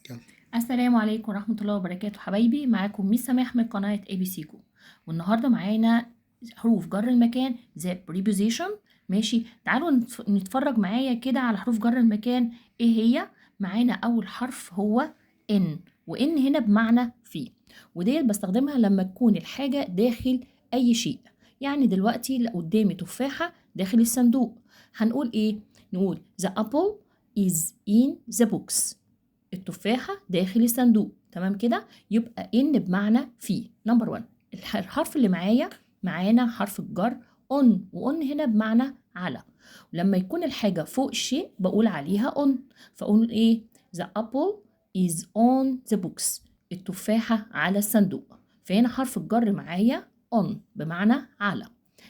يلا. السلام عليكم ورحمة الله وبركاته حبايبي، معاكم ميس سماح من قناة اي بي سي جو. والنهاردة معانا حروف جر المكان ذا preposition. ماشي، تعالوا نتفرج معايا كده على حروف جر المكان. ايه هي؟ معانا أول حرف هو ان، وان هنا بمعنى في، وديت بستخدمها لما تكون الحاجة داخل أي شيء. يعني دلوقتي لو قدامي تفاحة داخل الصندوق هنقول ايه؟ نقول the apple is in the box. التفاحة داخل الصندوق، تمام كده؟ يبقى إن بمعنى في. نمبر 1 الحرف اللي معانا حرف الجر on، وon هنا بمعنى على. ولما يكون الحاجة فوق الشيء بقول عليها on، فأقول إيه؟ the apple is on the box. التفاحة على الصندوق. فهنا حرف الجر معايا on بمعنى على.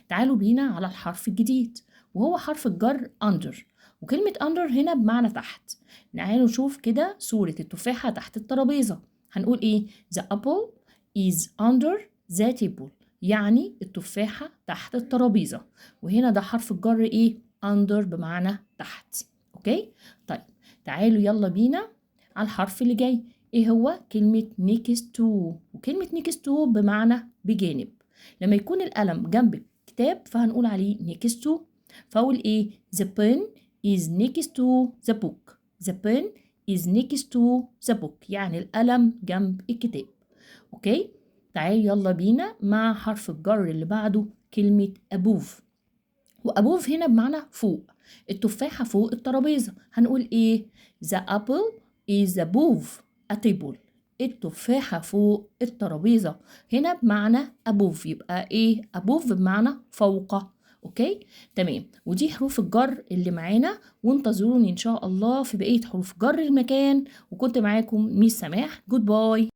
تعالوا بينا على الحرف الجديد وهو حرف الجر under، وكلمة under هنا بمعنى تحت. تعالوا نشوف كده صورة التفاحة تحت الترابيزة. هنقول ايه؟ the apple is under the table، يعني التفاحة تحت الترابيزة. وهنا ده حرف الجر ايه؟ under بمعنى تحت. اوكي؟ طيب تعالوا يلا بينا على الحرف اللي جاي. ايه هو؟ كلمة next to، وكلمة next to بمعنى بجانب. لما يكون القلم جنب الكتاب فهنقول عليه next to. فاقول ايه؟ the pen is next to the book. The pen is next to the book، يعني القلم جنب الكتاب. اوكي؟ تعالوا يلا بينا مع حرف الجر اللي بعده كلمة above. وabove هنا بمعنى فوق. التفاحة فوق الترابيزة هنقول ايه؟ The apple is above a table. التفاحة فوق الترابيزة هنا بمعنى above، يبقى ايه؟ above بمعنى فوق. اوكي تمام. ودي حروف الجر اللي معانا، وانتظروني ان شاء الله في بقية حروف جر المكان. وكنت معاكم ميس سماح. جود باي.